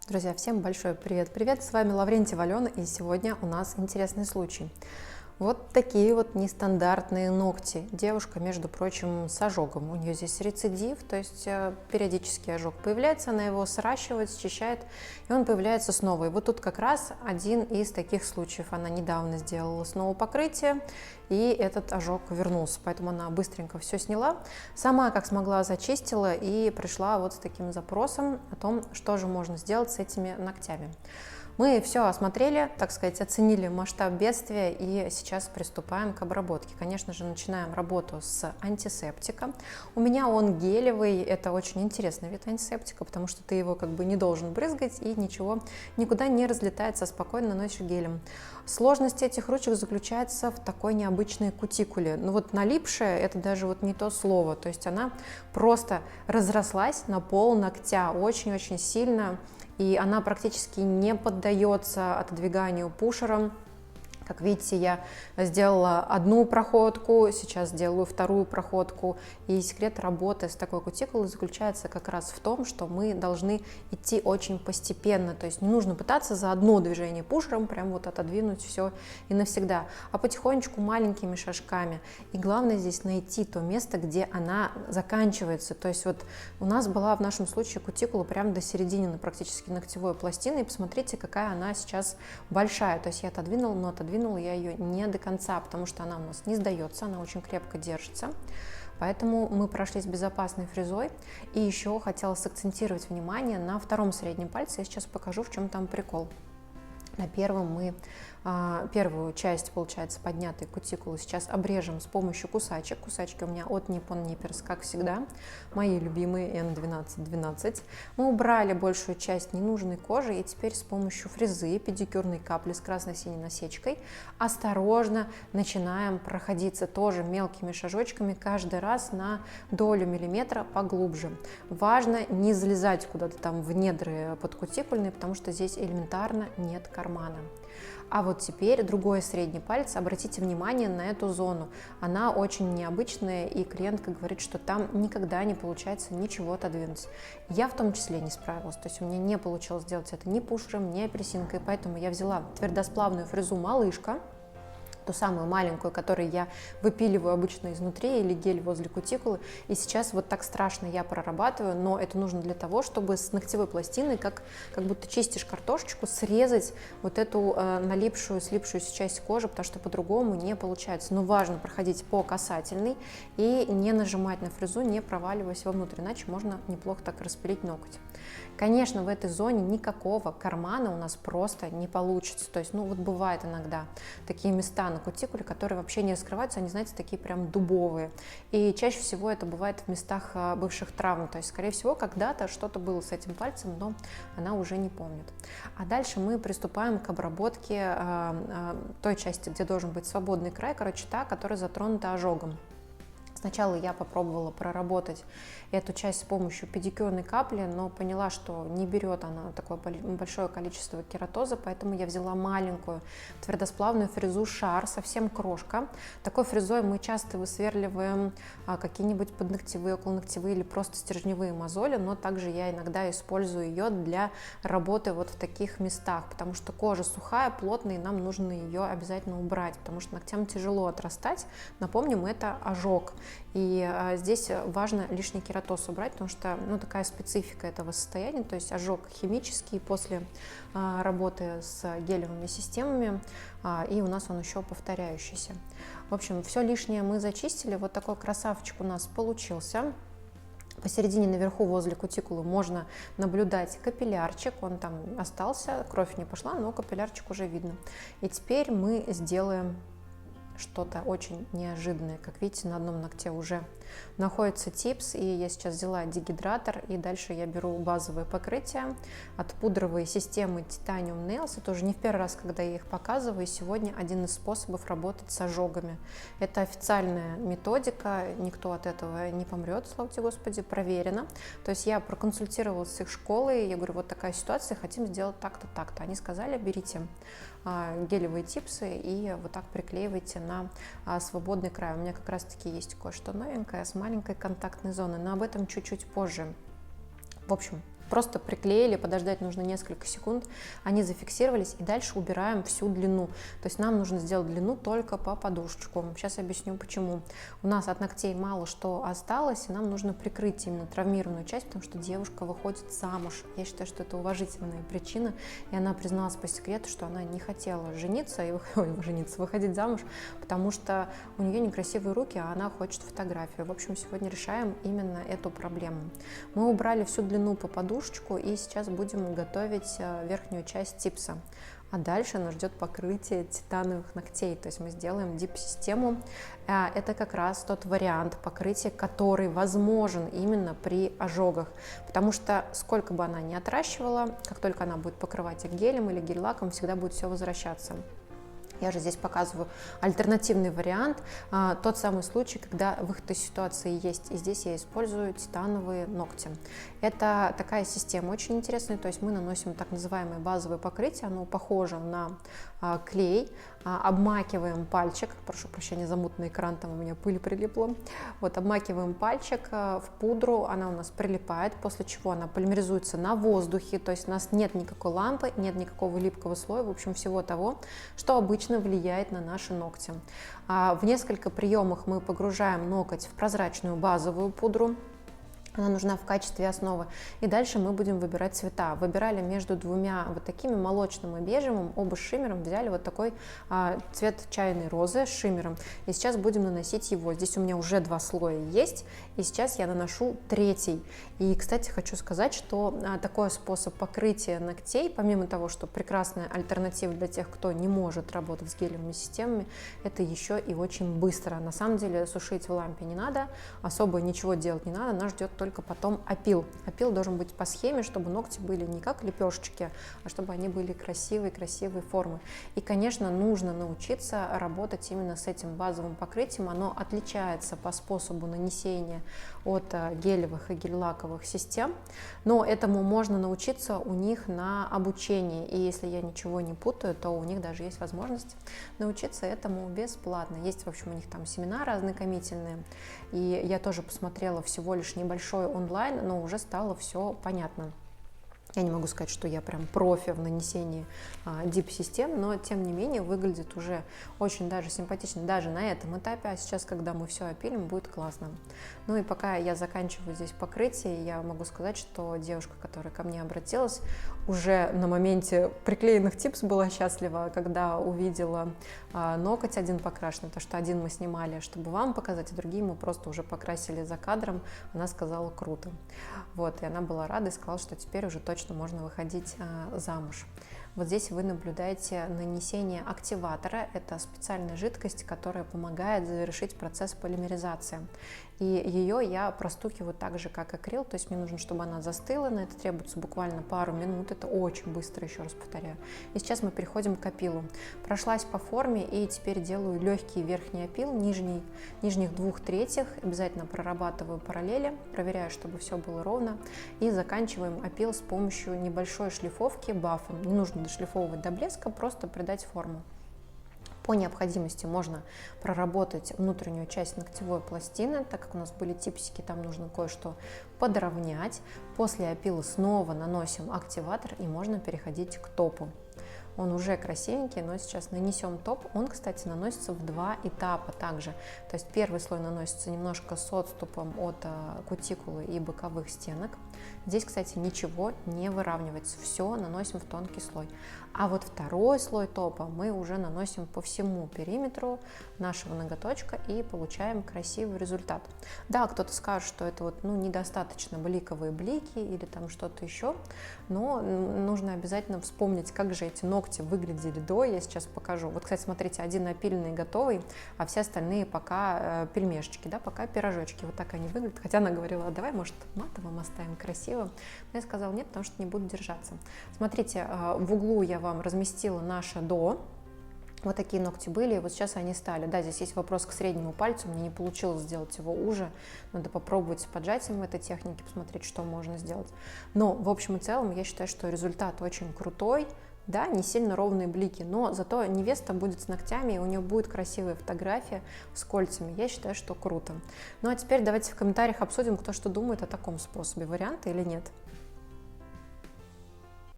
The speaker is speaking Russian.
Друзья, всем большой привет-привет! С вами Лаврентий Алена, и сегодня у нас интересный случай. Вот такие вот нестандартные ногти. Девушка, между прочим, с ожогом. У нее здесь рецидив, то есть периодически ожог появляется, она его сращивает, счищает, и он появляется снова. И вот тут как раз один из таких случаев. Она недавно сделала снова покрытие, и этот ожог вернулся, поэтому она быстренько все сняла. Сама, как смогла, зачистила и пришла вот с таким запросом о том, что же можно сделать с этими ногтями. Мы все осмотрели, так сказать, оценили масштаб бедствия и сейчас приступаем к обработке. Конечно же, начинаем работу с антисептика. У меня он гелевый, это очень интересный вид антисептика, потому что ты его как бы не должен брызгать и ничего никуда не разлетается, спокойно наносишь гелем. Сложность этих ручек заключается в такой необычной кутикуле. Ну вот налипшая, это даже вот не то слово, то есть она просто разрослась на пол ногтя очень-очень сильно. И она практически не поддается отодвиганию пушером. Как видите, я сделала одну проходку, сейчас делаю вторую проходку. И секрет работы с такой кутикулой заключается как раз в том, что мы должны идти очень постепенно. То есть не нужно пытаться за одно движение пушером прям вот отодвинуть все и навсегда, а потихонечку маленькими шажками. И главное здесь найти то место, где она заканчивается. То есть вот у нас была в нашем случае кутикула прям до середины практически ногтевой пластины. И посмотрите, какая она сейчас большая. То есть я отодвинула, но отодвинула я ее не до конца, потому что она у нас не сдается, она очень крепко держится. Поэтому мы прошли с безопасной фрезой. И еще хотела сакцентировать внимание на втором среднем пальце. Я сейчас покажу, в чем там прикол. На первом мы первую часть, получается, поднятой кутикулы сейчас обрежем с помощью кусачек. Кусачки у меня от Nippon Nippers, как всегда, мои любимые N1212. Мы убрали большую часть ненужной кожи, и теперь с помощью фрезы, педикюрной капли с красно-синей насечкой осторожно начинаем проходиться тоже мелкими шажочками, каждый раз на долю миллиметра поглубже. Важно не залезать куда-то там в недры подкутикульные, потому что здесь элементарно нет кармана. А вот теперь другой средний палец, обратите внимание на эту зону, она очень необычная, и клиентка говорит, что там никогда не получается ничего отодвинуть. Я в том числе не справилась, то есть у меня не получилось сделать это ни пушером, ни апельсинкой, поэтому я взяла твердосплавную фрезу «Малышка», ту самую маленькую, которую я выпиливаю обычно изнутри, или гель возле кутикулы. И сейчас вот так страшно я прорабатываю, но это нужно для того, чтобы с ногтевой пластиной, как будто чистишь картошечку, срезать вот эту налипшую, слипшуюся часть кожи, потому что по-другому не получается. Но важно проходить по касательной и не нажимать на фрезу, не проваливаясь вовнутрь, иначе можно неплохо так распилить ноготь. Конечно, в этой зоне никакого кармана у нас просто не получится. То есть, ну вот бывает иногда такие места на кутикуле, которые вообще не раскрываются, они, знаете, такие прям дубовые. И чаще всего это бывает в местах бывших травм. То есть, скорее всего, когда-то что-то было с этим пальцем, но она уже не помнит. А дальше мы приступаем к обработке той части, где должен быть свободный край, короче, та, которая затронута ожогом. Сначала я попробовала проработать эту часть с помощью педикюрной капли, но поняла, что не берет она такое большое количество кератоза, поэтому я взяла маленькую твердосплавную фрезу «Шар», совсем крошка. Такой фрезой мы часто высверливаем какие-нибудь подногтевые, околоногтевые или просто стержневые мозоли, но также я иногда использую ее для работы вот в таких местах, потому что кожа сухая, плотная, и нам нужно ее обязательно убрать, потому что ногтям тяжело отрастать. Напомним, это ожог. И здесь важно лишний кератоз убрать, потому что такая специфика этого состояния, то есть ожог химический после работы с гелевыми системами, и у нас он еще повторяющийся. В общем, все лишнее мы зачистили, вот такой красавчик у нас получился. Посередине наверху возле кутикулы можно наблюдать капиллярчик, он там остался, кровь не пошла, но капиллярчик уже видно. И теперь мы сделаем что-то очень неожиданное. Как видите, на одном ногте уже находится типс, и я сейчас взяла дегидратор, и дальше я беру базовое покрытие от пудровой системы Titanium Nails. Это уже не в первый раз, когда я их показываю, и сегодня один из способов работать с ожогами. Это официальная методика, никто от этого не помрет, слава тебе Господи, проверено. То есть я проконсультировалась с их школой, я говорю, вот такая ситуация, хотим сделать так-то, так-то. Они сказали, берите гелевые типсы и вот так приклеивайте на свободный край. У меня как раз таки есть кое-что новенькое с маленькой контактной зоной, но об этом чуть-чуть позже. В общем, Просто приклеили, подождать нужно несколько секунд, они зафиксировались, и дальше убираем всю длину. То есть нам нужно сделать длину только по подушечку. Сейчас объясню почему. У нас от ногтей мало что осталось, и нам нужно прикрыть именно травмированную часть, потому что девушка выходит замуж. Я считаю, что это уважительная причина, и она призналась по секрету, что она не хотела жениться и выходить замуж, потому что у нее некрасивые руки, а она хочет фотографию. В общем, сегодня решаем именно эту проблему. Мы убрали всю длину по подушечку, и сейчас будем готовить верхнюю часть типса. А дальше нас ждет покрытие титановых ногтей, то есть мы сделаем дип-систему. Это как раз тот вариант покрытия, который возможен именно при ожогах, потому что сколько бы она ни отращивала, как только она будет покрывать их гелем или гель-лаком, всегда будет все возвращаться. Я же здесь показываю альтернативный вариант, тот самый случай, когда выход из ситуации есть, и здесь я использую титановые ногти. Это такая система очень интересная, то есть мы наносим так называемое базовое покрытие, оно похоже на клей, обмакиваем пальчик, прошу прощения за мутный экран, там у меня пыль прилипла, вот обмакиваем пальчик в пудру, она у нас прилипает, после чего она полимеризуется на воздухе, то есть у нас нет никакой лампы, нет никакого липкого слоя, в общем всего того, что обычно влияет на наши ногти. В несколько приемах мы погружаем ноготь в прозрачную базовую пудру. Она нужна в качестве основы. И дальше мы будем выбирать цвета. Выбирали между двумя вот такими, молочным и бежевым, оба с шиммером. Взяли вот такой цвет чайной розы с шиммером. И сейчас будем наносить его. Здесь у меня уже 2 слоя есть. И сейчас я наношу 3. И, кстати, хочу сказать, что такой способ покрытия ногтей, помимо того, что прекрасная альтернатива для тех, кто не может работать с гелевыми системами, это еще и очень быстро. На самом деле сушить в лампе не надо, особо ничего делать не надо, нас ждет только потом опил. Опил должен быть по схеме, чтобы ногти были не как лепешечки, а чтобы они были красивой формы. И, конечно, нужно научиться работать именно с этим базовым покрытием. Оно отличается по способу нанесения от гелевых и гель-лаковых систем, но этому можно научиться у них на обучении. И если я ничего не путаю, то у них даже есть возможность научиться этому бесплатно. Есть, в общем, у них там семинары ознакомительные, и я тоже посмотрела всего лишь небольшой онлайн, но уже стало все понятно. Я не могу сказать, что я прям профи в нанесении дип-систем, но тем не менее выглядит уже очень даже симпатично, даже на этом этапе, а сейчас, когда мы все опилим, будет классно. Ну и пока я заканчиваю здесь покрытие, я могу сказать, что девушка, которая ко мне обратилась, уже на моменте приклеенных типс была счастлива, когда увидела ноготь один покрашенный, то что один мы снимали, чтобы вам показать, а другие мы просто уже покрасили за кадром, она сказала круто. Вот, и она была рада и сказала, что теперь уже точно можно выходить замуж. Вот здесь вы наблюдаете нанесение активатора. Это специальная жидкость, которая помогает завершить процесс полимеризации. И ее я простукиваю так же, как акрил, то есть мне нужно, чтобы она застыла, на это требуется буквально пару минут, это очень быстро, еще раз повторяю. И сейчас мы переходим к опилу. Прошлась по форме и теперь делаю легкий верхний опил, нижних 2/3, обязательно прорабатываю параллели, проверяю, чтобы все было ровно, и заканчиваем опил с помощью небольшой шлифовки бафом. Не нужно дошлифовывать до блеска, просто придать форму. По необходимости можно проработать внутреннюю часть ногтевой пластины, так как у нас были типсики, там нужно кое-что подровнять. После опила снова наносим активатор и можно переходить к топу. Он уже красивенький, но сейчас нанесем топ. Он, кстати, наносится в 2 этапа также. То есть первый слой наносится немножко с отступом от кутикулы и боковых стенок. Здесь, кстати, ничего не выравнивается, все наносим в тонкий слой. А вот второй слой топа мы уже наносим по всему периметру нашего ноготочка и получаем красивый результат. Да, кто-то скажет, что это вот, недостаточно бликовые блики или там что-то еще, но нужно обязательно вспомнить, как же эти ногти выглядели до. Я сейчас покажу. Вот, кстати, смотрите, один опиленный готовый, а все остальные пока пельмешечки, да, пока пирожочки. Вот так они выглядят. Хотя она говорила, давай, может, матовым оставим красиво. Но я сказала нет, потому что не будут держаться. Смотрите, в углу я вам разместила наше до. Вот такие ногти были, и вот сейчас они стали. Да, здесь есть вопрос к среднему пальцу, мне не получилось сделать его уже. Надо попробовать с поджатием этой техники, посмотреть, что можно сделать. Но в общем и целом я считаю, что результат очень крутой. Да, не сильно ровные блики, но зато невеста будет с ногтями, и у нее будет красивая фотография с кольцами. Я считаю, что круто. Ну а теперь давайте в комментариях обсудим, кто что думает о таком способе. Варианты или нет?